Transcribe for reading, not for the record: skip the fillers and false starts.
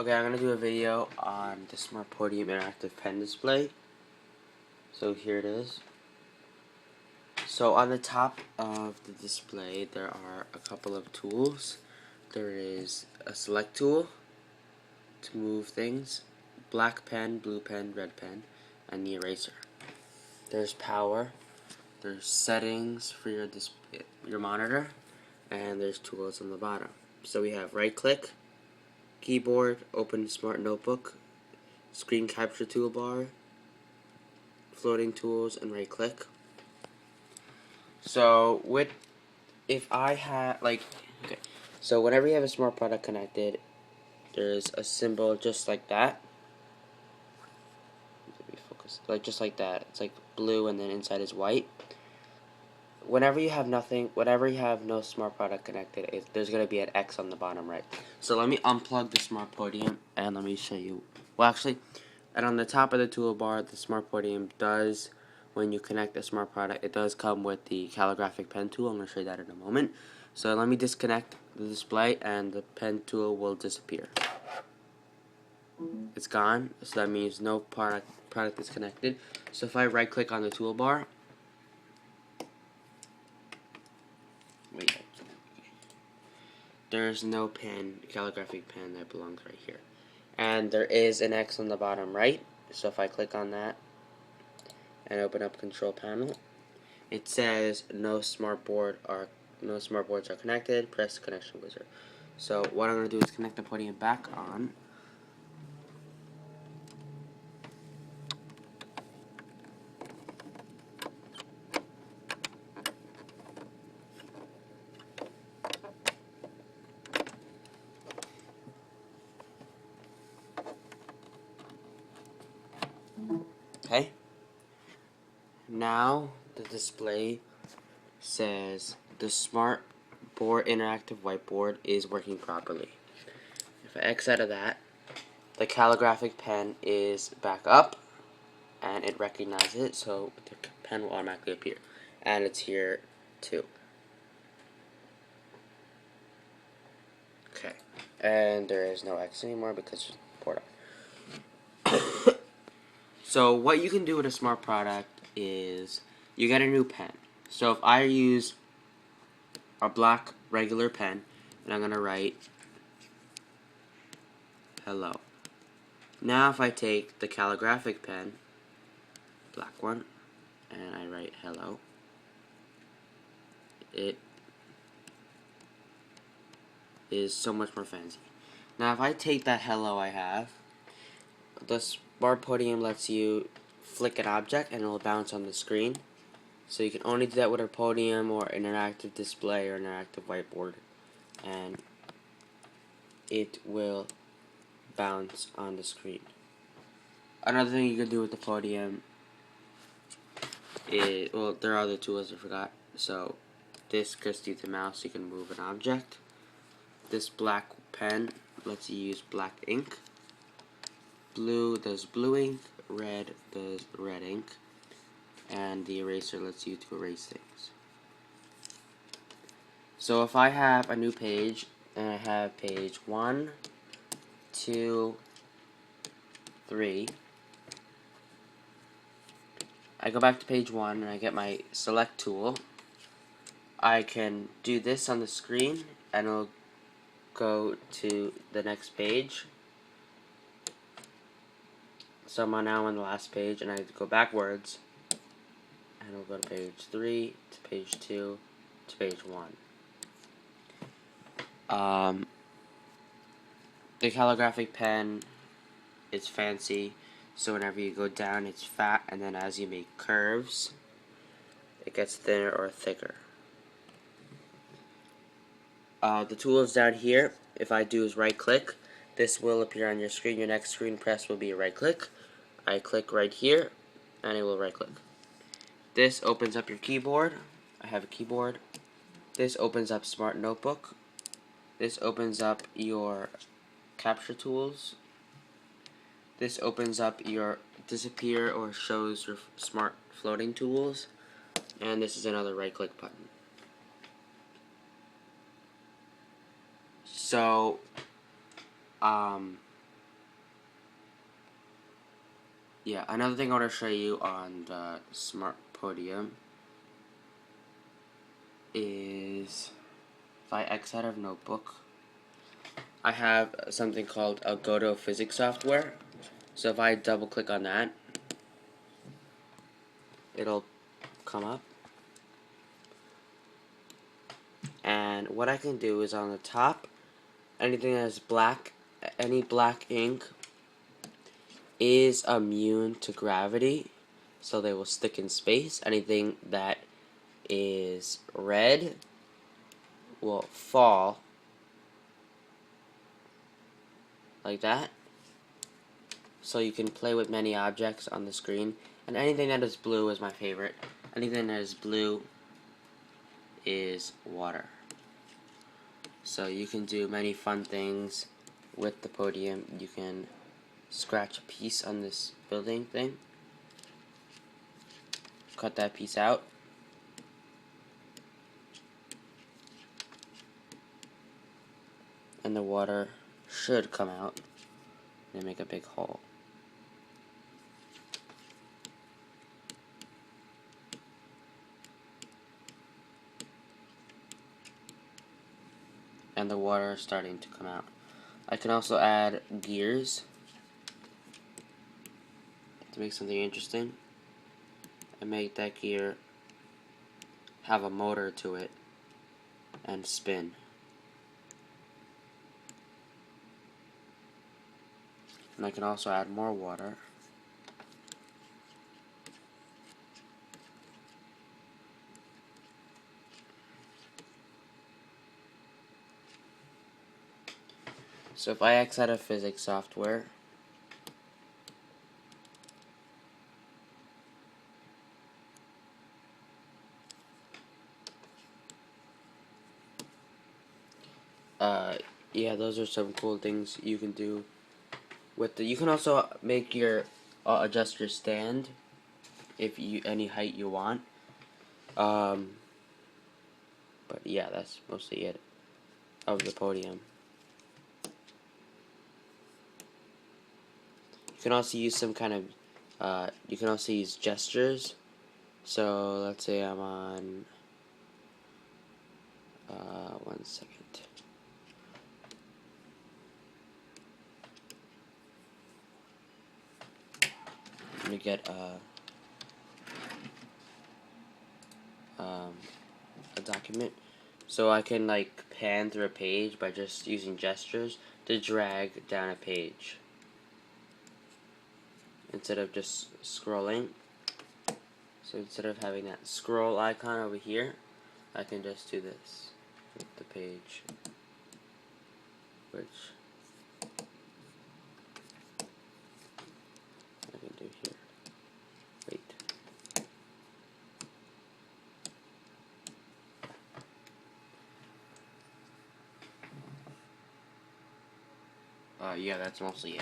Okay, I'm going to do a video on the Smart Podium interactive pen display. So here it is. So on the top of the display there are a couple of tools. There is a select tool to move things, black pen, blue pen, red pen, and the eraser. There's power, there's settings for your monitor, and there's tools on the bottom. So we have right click, keyboard, open smart notebook, screen capture toolbar, floating tools, and right click. So so whenever you have a smart product connected, there's a symbol just like that. Just like that. It's like blue and then inside is white. Whenever you have no smart product connected, there's going to be an X on the bottom right. So let me unplug the Smart Podium and let me show you. Well, actually, and on the top of the toolbar, the Smart Podium does, when you connect a smart product, it does come with the calligraphic pen tool. I'm going to show you that in a moment. So let me disconnect the display and the pen tool will disappear. It's gone, so that means no product is connected. So if I right click on the toolbar, there's no calligraphic pen that belongs right here. And there is an X on the bottom right, so if I click on that and open up control panel, it says no smart boards are connected, press the connection wizard. So what I'm going to do is connect the Podium back on. Okay. Now the display says the Smart Board Interactive Whiteboard is working properly. If I X out of that, the calligraphic pen is back up and it recognizes it, so the pen will automatically appear. And it's here too. Okay. And there is no X anymore because it's poured out. So what you can do with a smart product is you get a new pen. So if I use a black regular pen and I'm going to write hello. Now if I take the calligraphic pen, black one, and I write hello, it is so much more fancy. Now if I take that hello I have, the Smart Podium lets you flick an object and it will bounce on the screen. So you can only do that with a Podium or interactive display or interactive whiteboard, and it will bounce on the screen. Another thing you can do with the Podium is, well, there are other tools I forgot. So this just use the mouse, you can move an object. This black pen lets you use black ink. Blue does blue ink, red does red ink, and the eraser lets you to erase things. So if I have a new page, and I have page 1, 2, 3, I go back to page 1 and I get my select tool. I can do this on the screen and it'll go to the next page. So I'm now on the last page and I go backwards and I'll go to page 3, to page 2, to page 1. The calligraphic pen is fancy, so whenever you go down it's fat, and then as you make curves it gets thinner or thicker. The tools down here, if I do is right click, this will appear on your screen. Your next screen press will be a right click. I click right here and it will right click. This opens up your keyboard. I have a keyboard. This opens up Smart Notebook. This opens up your capture tools. This opens up your disappear or shows your smart floating tools. And this is another right click button. So Yeah, another thing I want to show you on the Smart Podium is if I X out of Notebook, I have something called a Go to Physics software. So if I double click on that, it'll come up. And what I can do is on the top, anything that is black, any black ink is immune to gravity, so they will stick in space. Anything that is red will fall like that. So you can play with many objects on the screen. And anything that is blue is my favorite. Anything that is blue is water. So you can do many fun things with the Podium. You can scratch a piece on this building thing, cut that piece out, and the water should come out and make a big hole. And the water is starting to come out. I can also add gears to make something interesting and make that gear have a motor to it and spin. And I can also add more water. So if I X out of physics software, yeah, those are some cool things you can do with the. You can also make your adjust your stand if you any height you want. But yeah, that's mostly it of the Podium. You can also use some kind of you can also use gestures. So let's say I'm on 1 second. Let me get a document. So I can like pan through a page by just using gestures to drag down a page instead of just scrolling. So instead of having that scroll icon over here, I can just do this with the page, which I can do here. Wait. Yeah, that's mostly it.